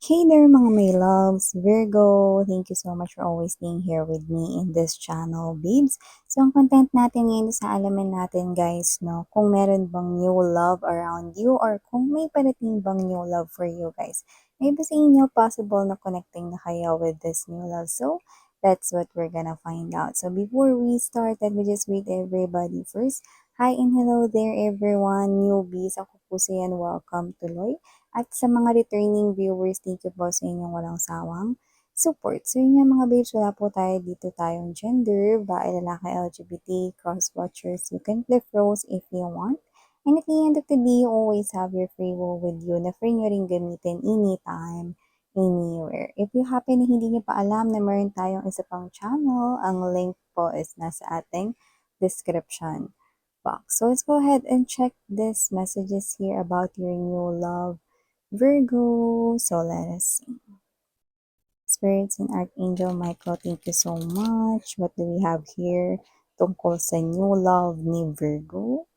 Hey there mga my loves, Virgo! Thank you so much for always being here with me in this channel, babes. So ang content natin ngayon sa alamin natin guys, no, kung meron bang new love around you or kung may parating bang new love for you guys. Maybe sa inyo possible na connecting na kayo with this new love. So that's what we're gonna find out. So before we start, let me just greet everybody first. Hi and hello there everyone, newbies. Ako po si Yan, welcome tuloy. At sa mga returning viewers, thank you po sa inyong walang sawang support. So yun nga mga babes, wala po tayo dito tayong gender, bae, lalaki, LGBT, cross-watchers. You can flip roles if you want. And at the end of the day, you always have your free will with you na free nyo rin gamitin anytime, anywhere. If you happen na hindi nyo pa alam na meron tayong isa pang channel, ang link po is nasa ating description box. So let's go ahead and check these messages here about your new love Virgo. So let us see. Spirits and Archangel Michael, thank you so much. What do we have here? Tungkol sa new love ni Virgo.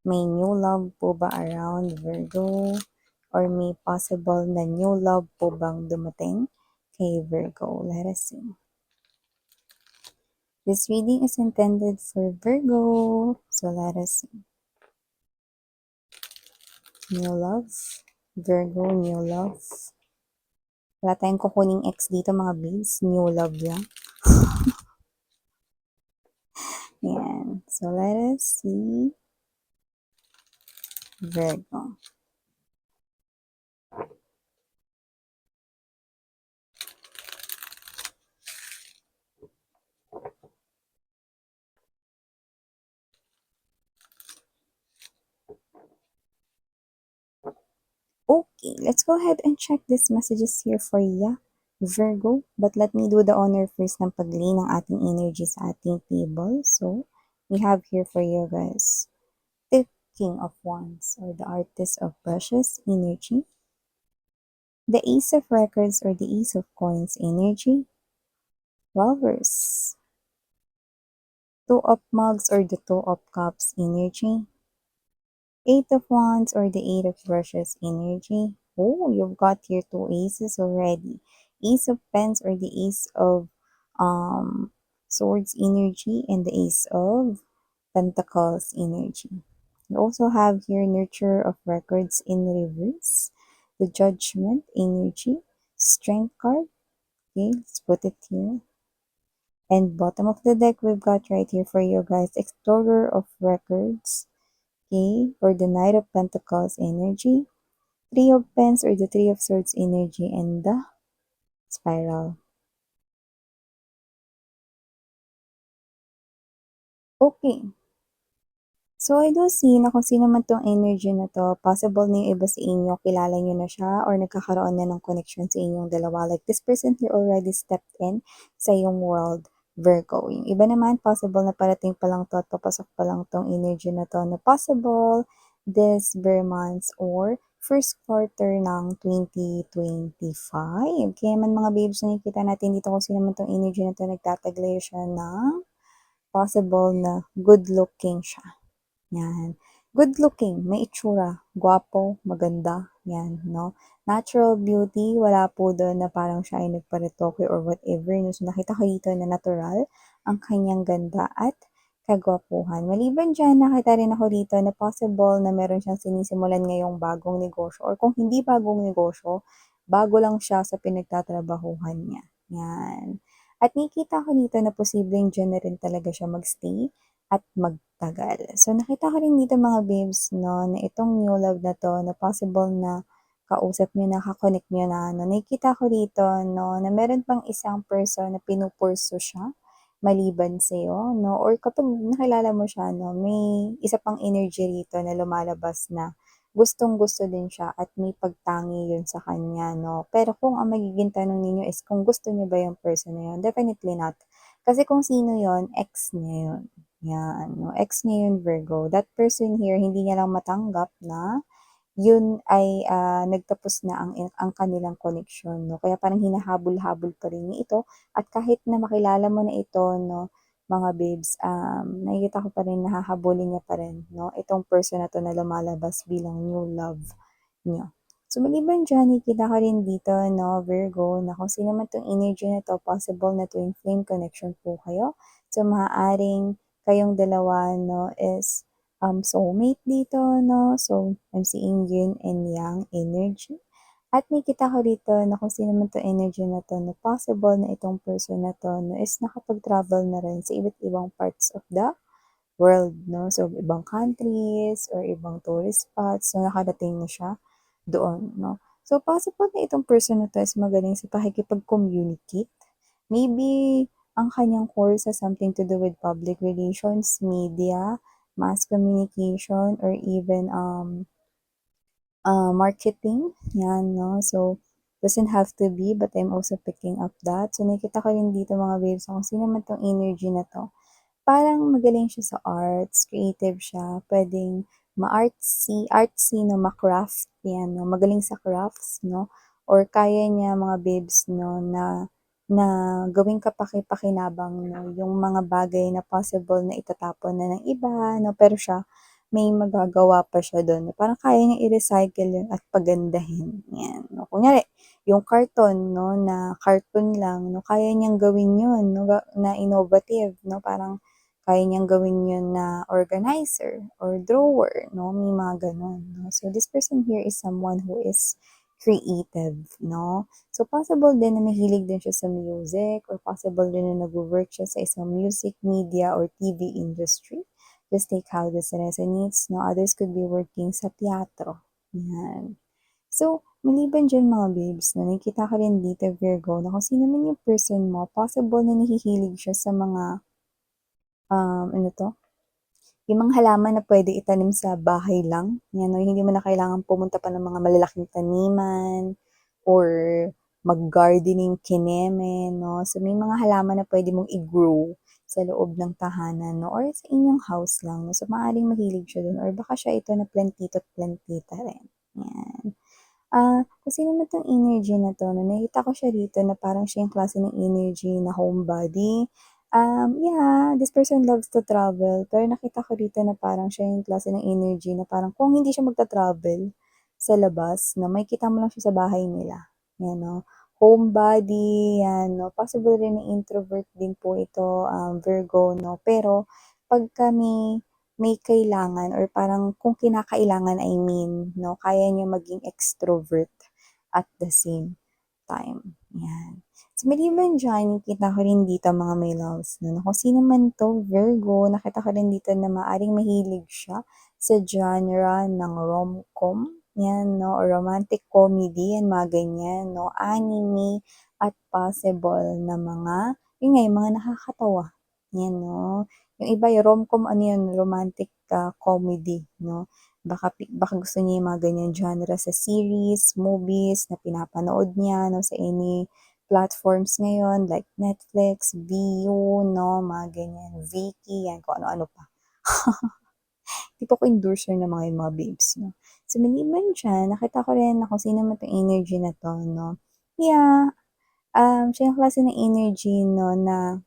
May new love po ba around Virgo? Or may possible na new love po bang dumating kay Virgo? Let us see. This reading is intended for Virgo. So let us see. New love. Virgo, new love. Wala tayong kukuning ex dito mga babes. New love lang. Yan. So, let us see. Virgo. Okay, let's go ahead and check these messages here for you, Virgo. But let me do the honor first ng pag-lay ng ating energy sa ating table. So, we have here for you guys, the King of Wands or the Artist of Brushes energy, the Ace of Records or the Ace of Coins energy, Lovers, Two of Mugs or the Two of Cups energy, Eight of Wands or the Eight of Brushes energy. Oh, you've got here two aces already. Ace of Pens or the Ace of Swords energy and the Ace of Pentacles energy. You also have here Nurture of Records in reverse, the Judgment energy, Strength card. Okay, let's put it here. And bottom of the deck, we've got right here for you guys, Explorer of Records, okay, or the Knight of Pentacles energy, Three of Pens or the Three of Swords energy, and the Spiral. Okay. So, I do see na kung sino man tong energy na to, possible na yung iba sa inyo, kilala nyo na siya, or nagkakaroon na ng connection sa inyong dalawa. Like, this person here already stepped in sa iyong world, Virgo. Yung iba naman, possible na parating pa lang to at papasok pa lang tong energy na to na possible this very months or first quarter ng 2025. Kaya man mga babes, nakikita natin dito kung sino man tong energy na to, nagtataglay siya ng possible na good looking siya. Yan. Good looking, may itsura, gwapo, maganda, yan, no? Natural beauty, wala po doon na parang siya ay nagparetoke or whatever. No? So, nakita ko dito na natural ang kanyang ganda at kagwapuhan. Maliban dyan, nakita rin ako dito na possible na meron siyang sinisimulan ngayong bagong negosyo or kung hindi bagong negosyo, bago lang siya sa pinagtatrabahuhan niya. Yan. At nakita ko dito na posibleng dyan na rin talaga siya magstay at magtagal. So, nakita ko rin dito mga babes, no, na itong new love na to, na possible na kausap nyo, nakakonect nyo na, no, nakikita ko dito, no, na meron pang isang person na pinupurso siya, maliban sa'yo, no, or kapag nakilala mo siya, no, may isa pang energy rito na lumalabas na gustong-gusto din siya at may pagtangi yun sa kanya, no. Pero kung ang magiging tanong ninyo is kung gusto niyo ba yung person na yun, definitely not. Kasi kung sino yon ex niya yun. Yan, no? Ex niya yun, Virgo. That person here, hindi niya lang matanggap na yun ay nagtapos na ang kanilang connection, no? Kaya parang hinahabol-habol pa rin niya ito. At kahit na makilala mo na ito, no, mga babes, nakikita ko pa rin, nahahabulin niya pa rin, no? Itong person na to na lumalabas bilang new love niyo. So, maliban diyan nakikita ko rin dito 'no, Virgo, na kung sino man 'tong energy na 'to possible na twin flame connection po kayo. So, maaaring kayong dalawa 'no is, soulmate dito 'no. So, I'm seeing yin and yang energy. At nakikita ko dito na kung sino man 'tong energy na 'to na possible na itong person na 'to 'no is nakapag-travel na rin sa iba't ibang parts of the world 'no. So, ibang countries or ibang tourist spots. So, nakarating na siya doon 'no. So, possible na itong person na 'to is magaling sa pakikipag-communicate. Maybe ang kanyang course has something to do with public relations, media, mass communication, or even, marketing, 'yan 'no. So, doesn't have to be but I'm also picking up that. So, nakikita ko rin dito mga babes kung sino man 'tong energy na 'to. Parang magaling siya sa arts, creative siya, puwedeng artsy 'no, ma-craft 'yan 'no, magaling sa crafts 'no, or kaya niya mga babes 'no na na gawing kapaki-pakinabang 'no, yung mga bagay na possible na itatapon na ng iba 'no, pero siya may magagawa pa siya dun, parang kaya niyang i-recycle yun at pagandahin, 'yan 'no. Kunyari yung karton 'no, na karton lang 'no, kaya niyang gawin yun 'no, na innovative 'no, parang kaya niyang gawin yun na organizer or drawer 'no, may mga gano'n 'no. So, this person here is someone who is creative 'no. So, possible din na mahilig din siya sa music or possible din na nagwo-work siya sa isang music, media, or TV industry. Just take how this resonates 'no. Others could be working sa teatro, 'yan. So, maliban diyan mga babes 'no, nakikita ko rin dito Virgo na kung sino man yung person mo, possible na nahihilig siya sa mga, ano 'to, yung mga halaman na pwede itanim sa bahay lang, 'yan 'no, hindi mo na kailangang pumunta pa ng mga malalaking taniman or mag-gardening kineme 'no. So, may mga halaman na pwede mong i-grow sa loob ng tahanan 'no or sa inyong house lang 'no. So, maaaring mahilig siya dun or baka siya ito na plantito't plantita rin, 'yan. Kung sino man 'tong energy na 'to 'no, nakita ko siya dito na parang siya yung klase ng energy na homebody. Yeah, this person loves to travel, pero nakita ko dito na parang siya yung klase ng energy na parang kung hindi siya magta-travel sa labas 'no, makikita mo lang siya sa bahay nila, 'yan 'no. Homebody, 'yan 'no, possible rin na introvert din po ito, Virgo 'no, pero pagka may kailangan or parang kung kinakailangan I mean 'no, kaya niya maging extrovert at the same time, 'yan. So, maliban diyan nakita ko rin dito mga my loves 'no, na kung sino man 'to Virgo, nakita ko rin dito na maaaring mahilig siya sa genre ng rom-com, 'yan 'no, or romantic comedy, 'yan mga ganyan 'no, anime at possible na mga yun nga, yung mga nakakatawa, 'yan 'no. Yung iba yung rom-com ano yun, romantic, comedy 'no. Baka gusto niya yung mga ganyang genre sa series, movies na pinapanood niya 'no, sa any platforms ngayon like Netflix, Viu 'no, mga ganyan, Viki, 'yan kung ano-ano pa. 'Di pa ako endorser ng mga babes 'no. So, maliban diyan nakita ko rin na kung sino man 'tong energy na 'to 'no, yeah, siya yung klase ng energy 'no na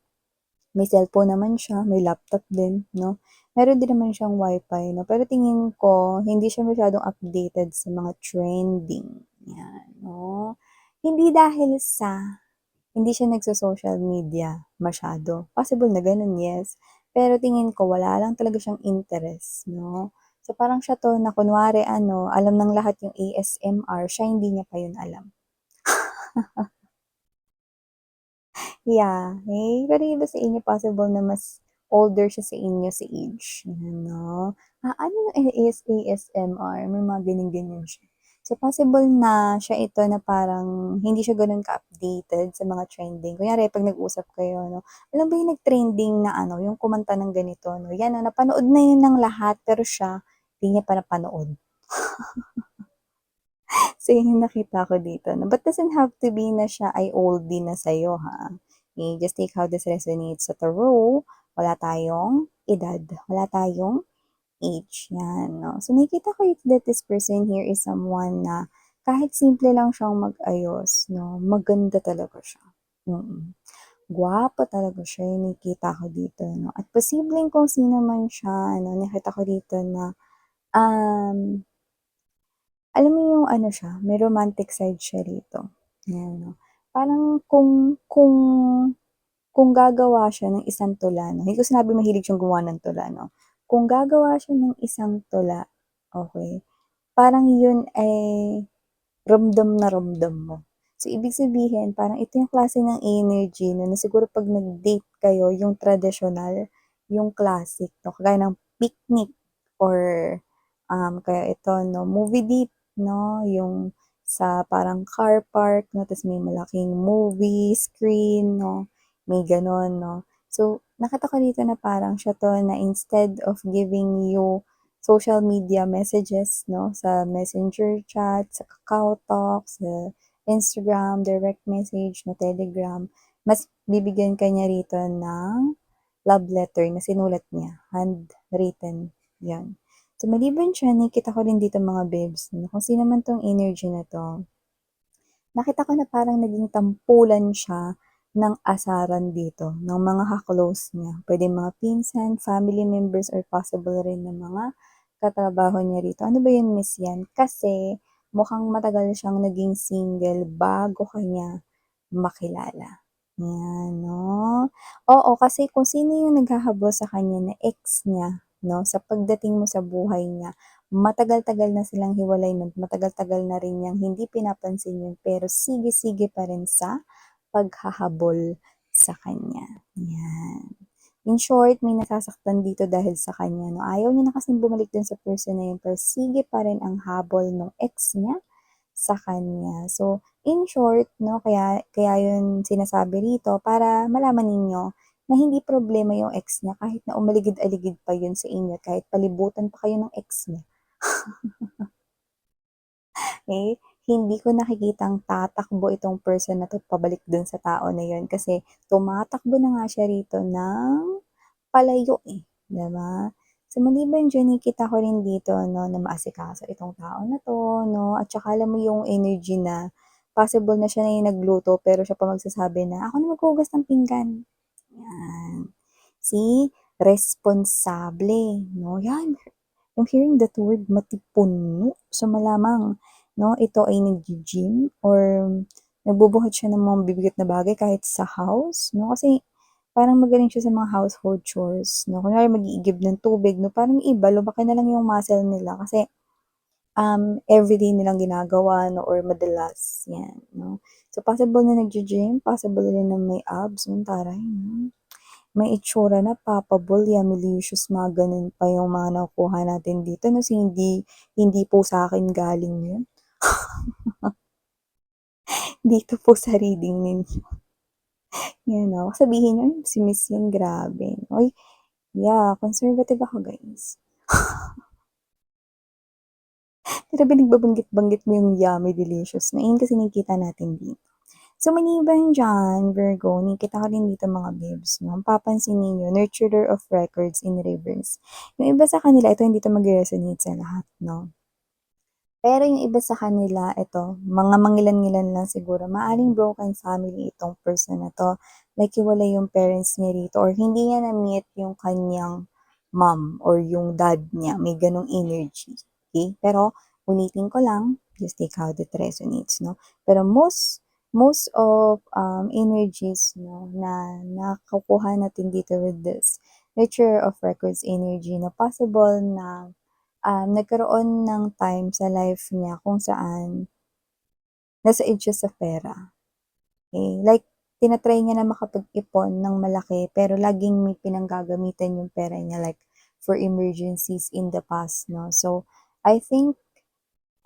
may cellphone naman siya, may laptop din 'no. Meron din naman siyang wifi 'no, pero tingin ko hindi siya masyadong updated sa mga trending, 'yan 'no. Hindi dahil sa hindi siya nagso-social media masyado, possible na gano'n, yes. Pero tingin ko wala lang talaga siyang interest 'no. So, parang siya 'to na kunwari ano, alam ng lahat yung ASMR, siya hindi niya pa yun alam. Yeah, pero yung iba sa inyo possible na mas older siya sa inyo sa age, ano. Ano yung ASMR? May mga ganyan-ganyan siya. So, possible na siya ito na parang hindi siya gano'n ka-updated sa mga trending. Kunyari 'pag nag-usap kayo 'no, alam ba yung nag-trending na ano, yung kumanta ng ganito 'no, 'yan 'no, napanood na yun ng lahat pero siya, hindi niya pa napanood. So, yun yung nakita ko dito 'no, but doesn't have to be na siya ay oldie na sa'yo ha. Just take how this resonates sa tarot, wala tayong edad, wala tayong age, 'yan 'no. So, nakikita ko that this person here is someone na kahit simple lang siyang mag-ayos 'no, maganda talaga siya, Gwapo talaga siya, yung nakikita ko dito 'no, at posibleng kung sino man siya ano, nakita ko dito na, um alam mo yung ano siya, may romantic side siya rito, 'yan 'no. Parang kung gagawa siya ng isang tula 'no, hindi ko sinabing mahilig siyang gumawa ng tula 'no. Kung gagawa siya ng isang tula, okey, parang yun ay ramdam na ramdam mo. So, ibig sabihin parang ito yung klase ng energy na siguro 'pag nag-date kayo yung tradisyonal, yung classic 'no, kagaya ng picnic or, kaya ito 'no, movie date 'no, yung sa parang car park 'no, ta's may malaking movie screen 'no, may gano'n 'no. So, nakita ko dito na parang siya 'to na instead of giving you social media messages 'no, sa Messenger chat, sa Kakao Talk, sa Instagram, direct message na Telegram, mas bibigyan ka niya rito ng love letter na sinulat niya, handwritten, 'yan. So, maliban diyan nakikita ko rin dito mga babes 'no, kung sino man 'tong energy na 'to, nakita ko na parang naging tampulan siya ng asaran dito ng mga ka-close niya. Puwedeng mga pinsan, family members, or possible rin na mga katrabaho niya rito. Ano ba 'yun, miss 'yan? Kasi mukhang matagal siyang naging single bago ka niya makilala. 'Yan 'no. Oo, kasi kung sino yung naghahabol sa kanya na ex niya 'no, sa pagdating mo sa buhay niya, matagal-tagal na silang hiwalay nun, matagal-tagal na rin niyang hindi pinapansin yun, pero sige-sige pa rin sa paghahabol sa kanya, 'yan. In short, may nasasaktan dito dahil sa kanya 'no, ayaw niya na kasing bumalik dun sa person na yun, pero sige pa rin ang habol nung ex niya sa kanya. So, in short 'no, kaya kaya yun sinasabi rito para malaman ninyo na hindi problema yung ex niya kahit na umaligid-aligid pa yun sa inyo, kahit palibutan pa kayo ng ex niya. Eh, hindi ko nakikitang tatakbo itong person na 'to pabalik dun sa tao na yun kasi tumatakbo na nga siya rito ng palayo, eh, 'di ba? So, maliban diyan nakikita ko rin dito 'no, na maasikaso itong tao na 'to 'no, at saka alam mo yung energy na possible na siya na yung nagluto pero siya pa magsasabi na, "Ako na maghuhugas ng pinggan." 'Yan. See, responsable 'no, 'yan. I'm hearing that word matipuno. So, malamang 'no, ito ay naggi-gym or nagbubuhat siya ng mga mabibigat na bagay kahit sa house 'no, kasi parang magaling siya sa mga household chores 'no. Kunwari mag-iigib ng tubig 'no, parang yung iba lumaki na lang yung muscle nila kasi, everyday nilang ginagawa 'no or madalas, 'yan 'no. So, possible na naggi-gym, possible rin na may abs 'no, taray 'no. May itsura na Papabol, Yammilicious, mga gano'n pa yung mga nakukuha natin dito 'no, so hindi hindi po sa'kin galing yun. Dito po sa reading ninyo, yun 'no. Sabihin niyo, si Miss yan grabe. Uy, yeah, conservative ako guys. Pero binagbabanggit-banggit mo yung yummy delicious na yun kasi nakikita natin dito. So, maliban diyan, Virgo, nakikita ko rin dito mga babes 'no, mapapansin ninyo nurturer of records in reverse. Yung iba sa kanila, ito hindi 'to magre-resonate sa lahat 'no. Pero yung iba sa kanila eto, mga mangilan-ngilan lang siguro, maaaring broken family itong person na 'to. Like hiwalay yung parents niya rito or hindi niya na-meet yung kanyang mom or yung dad niya, may gano'ng energy, okey? Pero ulitin ko lang, just take how it resonates 'no. Pero most of, energies 'no na nakukuha natin dito with this nature of records energy na possible na nagkaroon ng time sa life niya kung saan nasa edge siya sa pera, okey. Like tina-try niya na makapag-ipon ng malaki pero laging may pinanggagamitan yung pera niya like for emergencies in the past 'no. So, I think,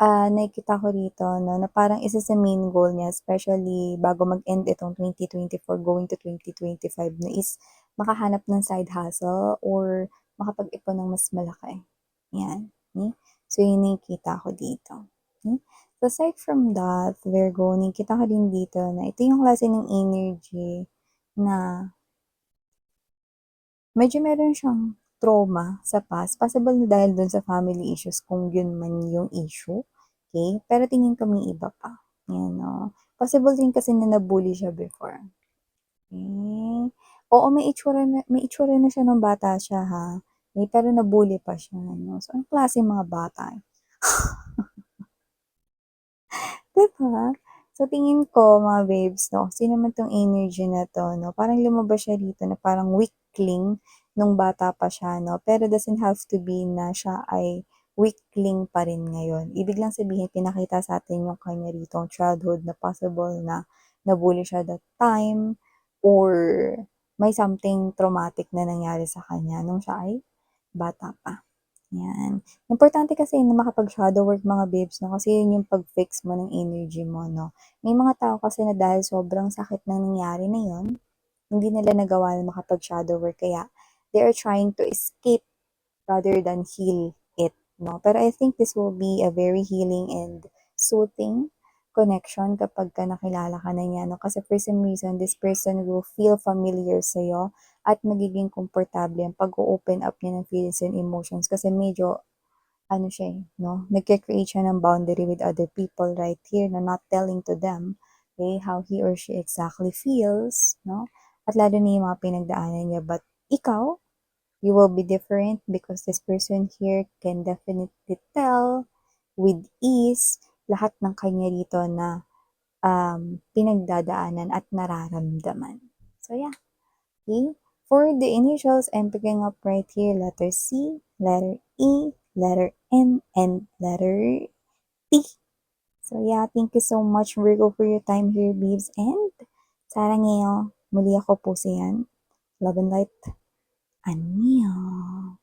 nakikita ko rito 'no na parang isa sa main goal niya especially bago mag-end itong 2024 going to 2025 na is makahanap ng side hustle or makapag-ipon ng mas malaki, 'yan, hmm. So, yun nakikita ko dito, hmm. So, aside from that, Virgo, nakikita ko din dito na ito yung klase ng energy na medyo meron siyang trauma sa past, possible na dahil dun sa family issues kung yun man yung issue, okey? Pero tingin ko may iba pa, 'yan 'no. Possible din kasi na na-bully siya before, okey. Oo, may itsura na siya nung bata siya ha, pero na-bully pa siya 'no. So, anong klaseng mga bata 'Di ba? So, tingin ko mga babes 'no, sino man 'tong energy na 'to 'no, parang lumabas siya dito na parang weakling nung bata pa siya 'no, pero doesn't have to be na siya ay weakling pa rin ngayon. Ibig lang sabihin pinakita sa'tin yung kanya ritong childhood na possible na na-bully siya that time or may something traumatic na nangyari sa kanya nung siya ay bata pa. 'Yan. Importante kasi na makapag-shadow work mga babes 'no, kasi yun yung pag-fix mo ng energy mo 'no. May mga tao kasi na dahil sobrang sakit ng nangyari na yun, hindi nila nagawa na makapag-shadow work kaya they are trying to escape rather than heal it 'no. Pero I think this will be a very healing and soothing connection kapagka nakilala ka na niya 'no, kasi for some reason this person will feel familiar sa'yo at magiging komportable ang pag-o-open up niya ng feelings and emotions kasi medyo ano siya, 'no, nagke-create siya ng boundary with other people right here na not telling to them, okay, how he or she exactly feels, 'no, at lalo na yung mga pinagdaanan niya. But ikaw, you will be different because this person here can definitely tell with ease lahat ng kanya dito na pinagdadaanan at nararamdaman. So yeah, okay. For the initials, I'm picking up right here letter C, letter E, letter N, and letter T. So yeah, thank you so much Virgo for your time here, babes. And 사랑해요. Muli ako po siyan. Love and light. 안녕.